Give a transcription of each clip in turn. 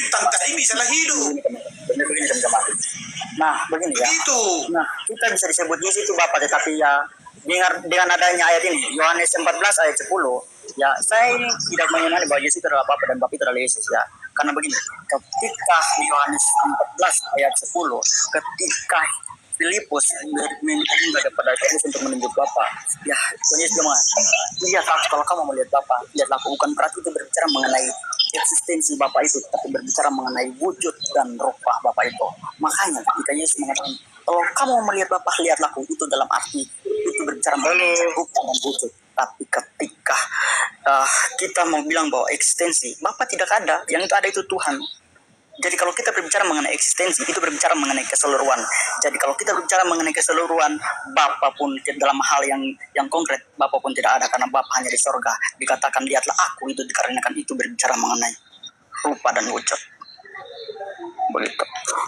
kita tadi misalnya hidup. Begini teman-teman. Nah, begini ya. Begitu. Nah, kita bisa disebut Yesus itu Bapa, tetapi ya dengan adanya ayat ini, Yohanes 14 ayat 10, ya saya ini tidak mengenali bahwa Yesus itu adalah Bapa dan Bapa itu adalah Yesus ya. Karena begini, ketika Yohanes 14 ayat 10, ketika Filipus meminta kepada Yesus untuk menunjuk Bapa, ya Yesus bilang, lihat aku, kalau kamu melihat Bapa, lihatlah aku. Bukan berarti itu berbicara mengenai eksistensi Bapa itu, tapi berbicara mengenai wujud dan rupa Bapa itu. Makanya ketika Yesus mengatakan, kalau kamu melihat Bapa, lihatlah aku, itu dalam arti itu berbicara mengenai rupa dan wujud. Tapi ketika kita mau bilang bahwa eksistensi Bapa tidak ada, yang itu ada itu Tuhan. Jadi kalau kita berbicara mengenai eksistensi, itu berbicara mengenai keseluruhan. Jadi kalau kita berbicara mengenai keseluruhan, Bapa pun dalam hal yang konkret, Bapa pun tidak ada karena Bapa hanya di sorga. Dikatakan lihatlah aku, itu dikarenakan itu berbicara mengenai rupa dan wujud. Begitu.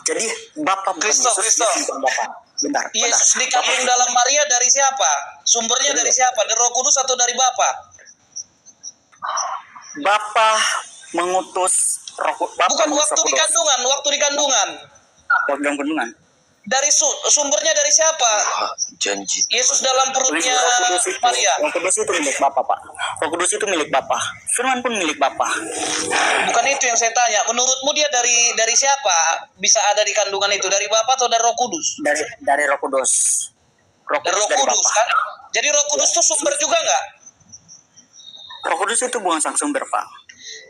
Jadi Bapa bukan Yesus, bukan Bapa. Bentar. Yesus dikandung dalam Maria dari siapa? Sumbernya dari siapa? Dari Roh Kudus atau dari Bapa? Bapa mengutus bukan waktu di kandungan, waktu di kandungan. Waktu dalam kandungan. Dari sumbernya dari siapa? Janji. Yesus dalam perutnya Maria. Roh Kudus itu milik Bapa, Pak. Roh Kudus itu milik Bapa. Firman pun milik Bapa. Bukan itu yang saya tanya. Menurutmu dia dari siapa bisa ada di kandungan itu? Dari Bapa atau dari Roh Kudus? Dari Roh Kudus. Dari Roh Kudus kan? Jadi Roh Kudus itu sumber juga nggak? Roh Kudus itu bukan sang sumber, Pak.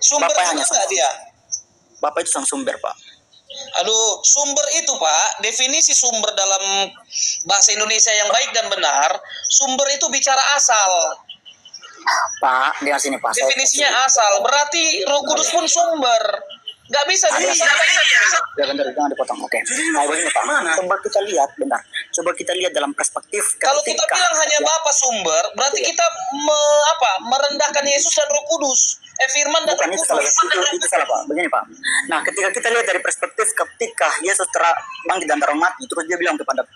Sumber Bapak juga nggak dia? Bapak itu sang sumber, Pak. Aduh, sumber itu Pak, definisi sumber dalam bahasa Indonesia yang baik dan benar, sumber itu bicara asal. Pak, dengar sini Pak. Definisinya asal, berarti Roh Kudus pun sumber. Nggak bisa Ya bentar, jangan dipotong. Oke. Nah, begini Pak. Coba kita lihat, bentar. Coba kita lihat dalam perspektif. Kalau kita bilang hanya Bapa sumber, berarti kita merendahkan Yesus dan Roh Kudus. Firman dan Roh Kudus. Itu salah Pak. Begini Pak. Nah, ketika kita lihat dari perspektif ketika Yesus bangkit dan orang mati, terus dia bilang kepada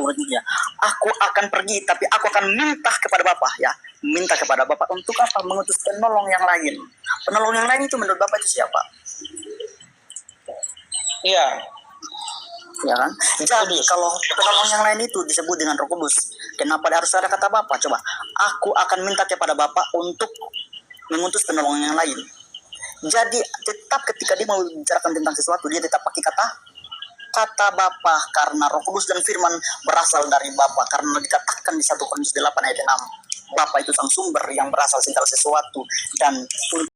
umatnya, aku akan pergi, tapi aku akan minta kepada Bapa, ya. Minta kepada Bapa untuk apa? Mengutus penolong yang lain. Penolong yang lain itu menurut Bapa itu siapa? Iya. Ya kan? Jadi kalau penolong yang lain itu disebut dengan Roh Kudus, kenapa harus ada kata Bapa? Coba, aku akan minta kepada Bapa untuk mengutus penolong yang lain. Jadi tetap ketika dia mau membicarakan tentang sesuatu, dia tetap pakai kata Bapa, karena Roh Kudus dan Firman berasal dari Bapa, karena dikatakan di 1 Korintus 8 ayat 6, Bapa itu sang sumber yang berasal segala sesuatu dan